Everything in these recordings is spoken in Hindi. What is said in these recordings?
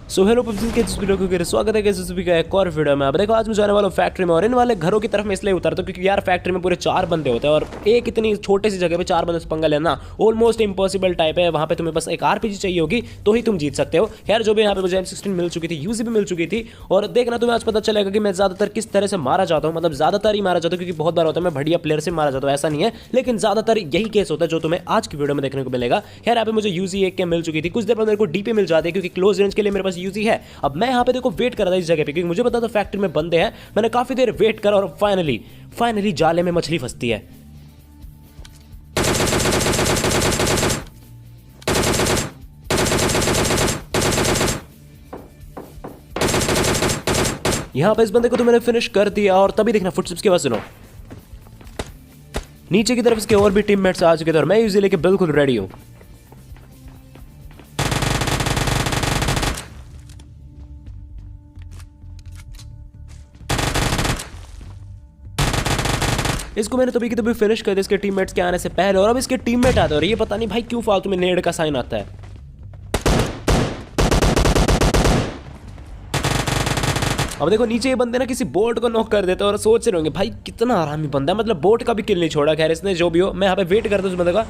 सो हेलो पब्जी के जिस वीडियो को स्वागत है इस का एक और वीडियो में। अब देखो आज मैं जाने वाला हूँ फैक्ट्री में और इन वाले घरों की तरफ मैं इसलिए उतरता हूँ क्योंकि यार फैक्ट्री में पूरे 4 बंदे होते हैं और एक इतनी छोटी सी जगह पे 4 बंदे से पंगा लेना ऑलमोस्ट इम्पॉसिबल टाइप है। वहाँ पे तुम्हें बस एक आरपीजी चाहिए होगी तो ही तुम जीत सकते हो। खैर जो भी यहाँ पे मुझे M16 मिल चुकी थी, यूजी भी मिल चुकी थी और देखना तुम्हें आज पता चलेगा कि मैं ज्यादातर किस तरह से मारा जाता हूँ। मतलब ज्यादातर ही मारा जाता हूँ क्योंकि बहुत बार होता है मैं बढ़िया प्लेयर से मारा जाता हूँ, ऐसा नहीं है, लेकिन ज्यादातर यही केस होता है जो तुम्हें आज की वीडियो में देखने को मिलेगा। खैर यहाँ पे मुझे यूजी एक के मिल चुकी थी, कुछ देर बाद मेरे को डीपी मिल जाती है क्योंकि क्लोज रेंज के लिए मेरे पास यूजी है। अब मैं यहाँ पे देखो वेट कर रहा था इस जगह पे क्योंकि मुझे पता था फैक्ट्री में बंदे हैं। मैंने काफी देर वेट करा और फाइनली जाले में मछली फंसती है। यहां पे इस बंदे को तो मैंने फिनिश कर दिया और तभी देखना फुटस्टेप्स की आवाज सुनो। नीचे की तरफ इसके और भी टीममेट्स आ चुके थे और मैं यूजी लेके बिल्कुल रेडी हूं। इसको मैंने तभी की तभी फिनिश कर दिया इसके टीममेट्स के आने से पहले और अब इसके टीममेट आते हैं और ये पता नहीं भाई क्यों फालतू में नेड का साइन आता है। अब देखो नीचे ये बंदे ना किसी बोट को नॉक कर देते हैं और सोच रहे होंगे भाई कितना आरामी बंदा है, मतलब बोट का भी किल नहीं छोड़ा। खैर इसने जो भी हो, मैं यहाँ पे वेट करता हूँ उस बंदे का।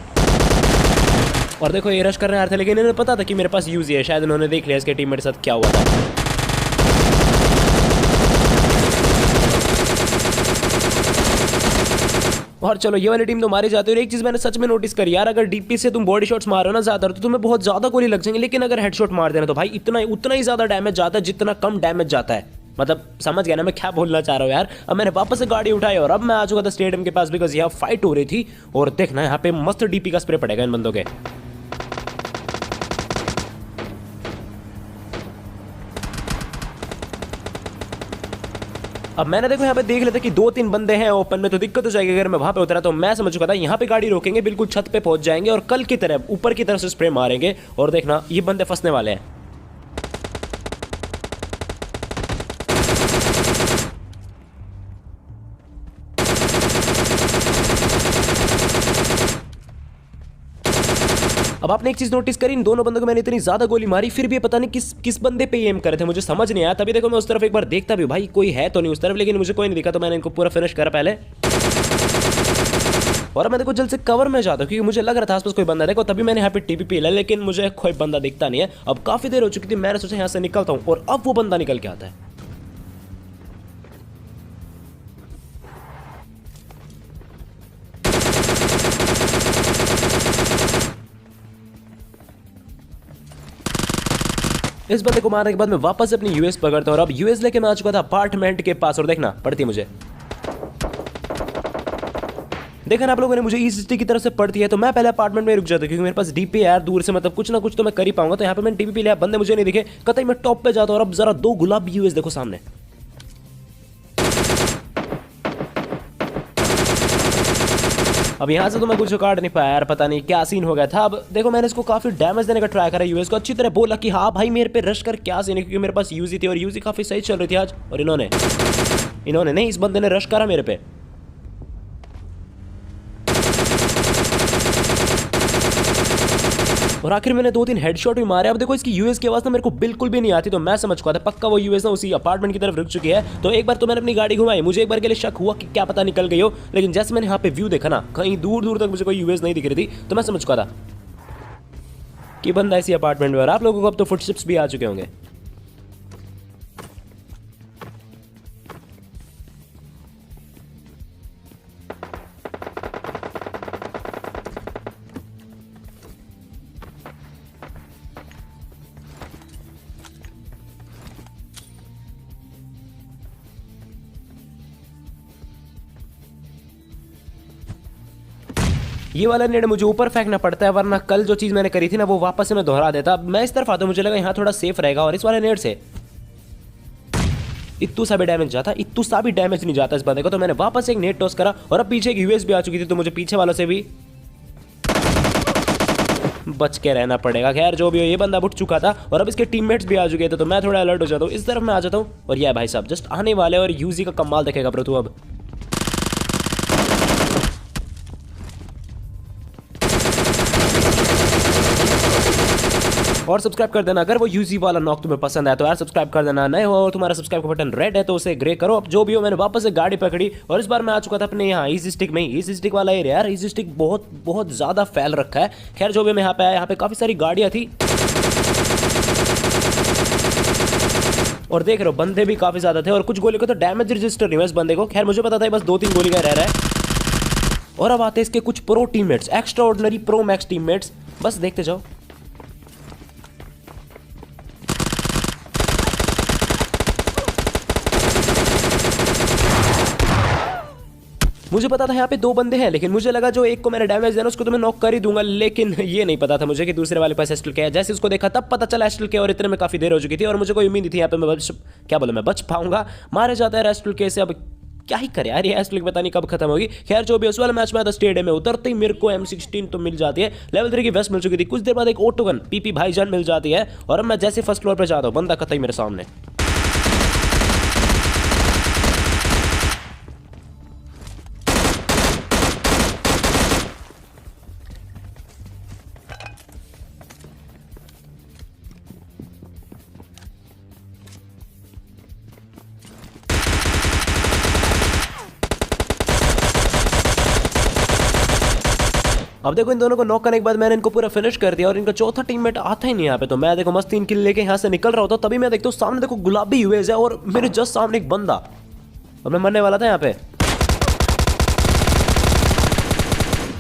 और देखो ये रश करने आ रहे थे लेकिन इन्हें पता था कि मेरे पास यूज है, शायद इन्होंने देख लिया इसके टीममेट के साथ क्या हुआ था। और चलो ये वाली टीम तो मारी जाती है। और एक चीज मैंने सच में नोटिस करी यार, अगर डीपी से तुम बॉडी शॉट्स मारो ना ज्यादा तो तुम्हें बहुत ज्यादा गोली लग जाएंगे, लेकिन अगर हेडशॉट मार देना तो भाई उतना ही ज्यादा डैमेज जाता है जितना कम डैमेज जाता है। मतलब समझ गया ना मैं क्या बोलना चाह रहा हूँ यार। अब मैंने वापस से गाड़ी उठाई और अब मैं आ चुका था स्टेडियम के पास बिकॉज यहाँ फाइट हो रही थी और देखना यहाँ पे मस्त डीपी का स्प्रे पड़ेगा इन बंदों के। अब मैंने देखो यहाँ पे देख लेते कि 2-3 बंदे हैं ओपन में तो दिक्कत हो जाएगी। अगर मैं वहां पे उतरा तो मैं समझ चुका था यहाँ पे गाड़ी रोकेंगे, बिल्कुल छत पे पहुंच जाएंगे और कल की तरह ऊपर की तरफ से स्प्रे मारेंगे और देखना ये बंदे फंसने वाले हैं। अब आपने एक चीज नोटिस करी, इन दोनों बंदों को मैंने इतनी ज्यादा गोली मारी फिर भी पता नहीं किस बंदे पे एम करे थे, मुझे समझ नहीं आया। तभी देखो मैं उस तरफ एक बार देखता भी भाई कोई है तो नहीं उस तरफ, लेकिन मुझे कोई नहीं दिखा तो मैंने इनको पूरा फिनिश करा पहले। और मैं देखो जल्द से कवर में जाता हूँ क्योंकि मुझे लग रहा था आसपास कोई बंदा देखो, तभी मैंने यहाँ पे टीपी लिया लेकिन मुझे कोई बंदा दिखता नहीं है। अब काफी देर हो चुकी थी, मैंने सोचा यहाँ से निकलता हूँ और अब वो बंदा निकल के आता है। इस बंदे को मारने के बाद मैं वापस अपनी यूएस पकड़ता हूँ और अब यूएस लेके मैं आ चुका था अपार्टमेंट के पास और देखना पड़ती मुझे। देखा ना आप लोगों ने, मुझे ईस्ट सिटी की तरफ से पड़ती है तो मैं पहले अपार्टमेंट में रुक जाता क्योंकि मेरे पास डीपी यार दूर से मतलब कुछ ना कुछ तो मैं कर ही पाऊंगा। तो यहाँ पे मैंने डीपी लिया, बंदे मुझे नहीं दिखे, कतई मैं टॉप पे जाता हूँ और अब जरा 2 गुलाबी यूएस देखो सामने। अब यहाँ से तो मैं कुछ काट नहीं पाया यार, पता नहीं क्या सीन हो गया था। अब देखो मैंने इसको काफी डैमेज देने का ट्राई करा, यूएस को अच्छी तरह बोला कि हाँ भाई मेरे पे रश कर क्या सीन है, क्योंकि मेरे पास यूजी थी और यूजी काफी सही चल रही थी आज। और इन्होंने नहीं, इस बंदे ने रश करा मेरे पे। और आखिर मैंने 2-3 हेडशॉट भी मारे। अब देखो इसकी यूएस की आवाज ना मेरे को बिल्कुल भी नहीं आती तो मैं समझ चुका था पक्का वो यूएस ना उसी अपार्टमेंट की तरफ रुक चुकी है। तो एक बार तो मैंने अपनी गाड़ी घुमाई, मुझे एक बार के लिए शक हुआ कि क्या पता निकल गई हो, लेकिन जैसे मैंने यहाँ पे व्यू देखा ना कहीं दूर दूर तक मुझे कोई यूएस नहीं दिख रही थी तो मैं समझ चुका था कि बंदा इसी अपार्टमेंट में। और आप लोगों को अब तो फुटस्टेप्स भी आ चुके होंगे। ये वाला नेट मुझे ऊपर फेंकना पड़ता है वरना कल जो चीज मैंने करी थी ना वो वापस से मैं दोहरा देता। अब मैं इस तरफ आता हूँ, मुझे लगा यहाँ थोड़ा सेफ रहेगा और इस वाले नेट से इतू सा भी डैमेज नहीं जाता इस बंदे को। तो मैंने वापस एक नेट टॉस करा और अब पीछे एक यूएस भी आ चुकी थी तो मुझे पीछे वालों से भी बच के रहना पड़ेगा। खैर जो भी हो, ये बंदा उठ चुका था और अब इसके टीममेट्स भी आ चुके थे तो मैं थोड़ा अलर्ट हो जाता हूँ। इस तरफ मैं आ जाता हूँ और यह भाई साहब जस्ट आने वाले और यूजी का कमाल देखेगा ब्रो तू। अब और सब्सक्राइब कर देना अगर वो यूजी वाला नॉक तुम्हें पसंद आया तो यार सब्सक्राइब कर देना। नए हो और तुम्हारा सब्सक्राइब का बटन रेड है तो उसे ग्रे करो। अब जो भी हो, मैंने वापस से गाड़ी पकड़ी और इस बार मैं आ चुका था अपने यहाँ इजी स्टिक में ही। इजी स्टिक वाला एरिया यार, इजी स्टिक बहुत बहुत ज्यादा फैल रखा है। खैर जो भी मैं यहाँ पे आया, यहाँ पे काफी सारी गाड़ियाँ थी और देख रहे हो बंदे भी काफी ज्यादा थे और कुछ गोली को तो डैमेज रजिस्टर नहीं है इस बंदे को। खैर मुझे पता था बस 2-3 गोली का रह रहा है। और अब आते हैं इसके कुछ pro teammates, extra ordinary pro max teammates. बस देखते जाओ। मुझे पता था यहाँ पे 2 बंदे हैं, लेकिन मुझे लगा जो एक को मैंने डैमेज देना उसको तो मैं नॉक कर ही दूंगा, लेकिन ये नहीं पता था मुझे कि दूसरे वाले पास एस्टल क्या है। जैसे उसको देखा तब पता चला एस्टल क्या, और इतने में काफी देर हो चुकी थी और मुझे कोई उम्मीद नहीं थी यहाँ पे मैं बच पाऊंगा। मारे जाता है एस्टल के से। अब क्या ही करे यार, ये एस्टल पता नहीं कब खत्म होगी। खैर जो भी उस वाले मैच में था स्टेडियम में उतरते ही मेरे को M16 तो मिल जाती है, लेवल 3 की वेस्ट मिल चुकी थी। कुछ देर बाद एक ऑटो गन पीपी भाईजान मिल जाती है और अब मैं जैसे फर्स्ट फ्लोर पर जाता हूँ बंदा कतई मेरे सामने। अब देखो इन दोनों को नॉक करने के बाद मैंने इनको पूरा फिनिश कर दिया और इनका चौथा टीममेट आता ही नहीं यहाँ पे। तो मैं देखो मस्त 3 किल लेके यहाँ से निकल रहा होता, तभी मैं देखता हूँ सामने देखो गुलाबी यूएज है और मेरे जस्ट सामने एक बंदा। अब मैं मरने वाला था यहाँ पे।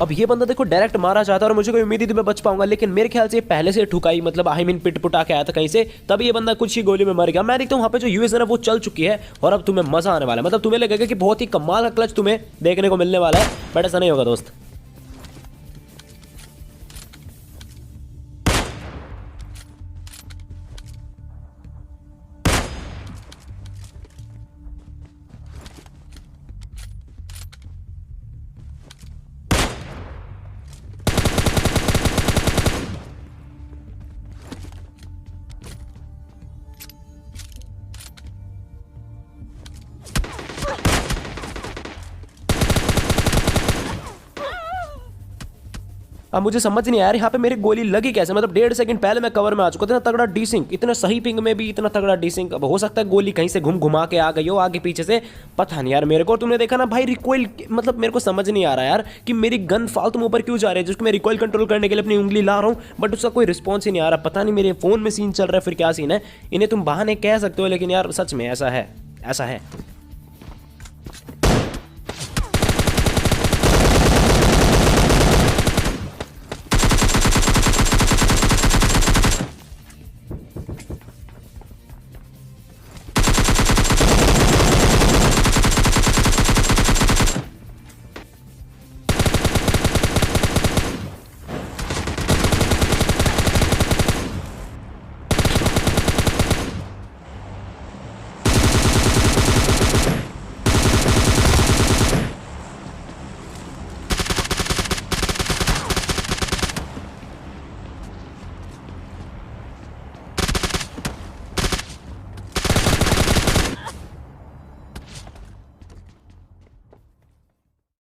अब ये बंदा देखो डायरेक्ट मारा चाहता और मुझे कोई उम्मीद ही थी मैं बच पाऊंगा, लेकिन मेरे ख्याल से पहले से ठुकाई मतलब आई मीन पिट पुटा के आया था कहीं से, तभी ये बंदा कुछ ही गोली में मर गया। मैं देखता हूँ वहाँ पे जो यूएस है ना वो चल चुकी है और अब तुम्हें मजा आने वाला है। मतलब तुम्हें लगेगा कि बहुत ही कमाल का क्लच तुम्हें देखने को मिलने वाला है, बट ऐसा नहीं होगा दोस्त। अब मुझे समझ नहीं आया यार यहाँ पे मेरी गोली लगी कैसे। मतलब 1.5 सेकंड पहले मैं कवर में आ चुका था। इतना तगड़ा डीसिंक, इतना सही पिंग में भी इतना तगड़ा डीसिंक। अब हो सकता है गोली कहीं से घुमा के आ गई हो आगे पीछे से, पता नहीं यार मेरे को। तुमने देखा ना भाई रिकॉइल, मतलब मेरे को समझ नहीं आ रहा यार कि मेरी गन फालतू ऊपर क्यों जा रही है, जिसको मैं रिकॉइल कंट्रोल करने के लिए अपनी उंगली ला रहा हूँ बट उसका कोई रिस्पॉन्स ही नहीं आ रहा। पता नहीं मेरे फोन में सीन चल रहा है फिर क्या सीन है। इन्हें तुम बहाने कह सकते हो लेकिन यार सच में ऐसा है।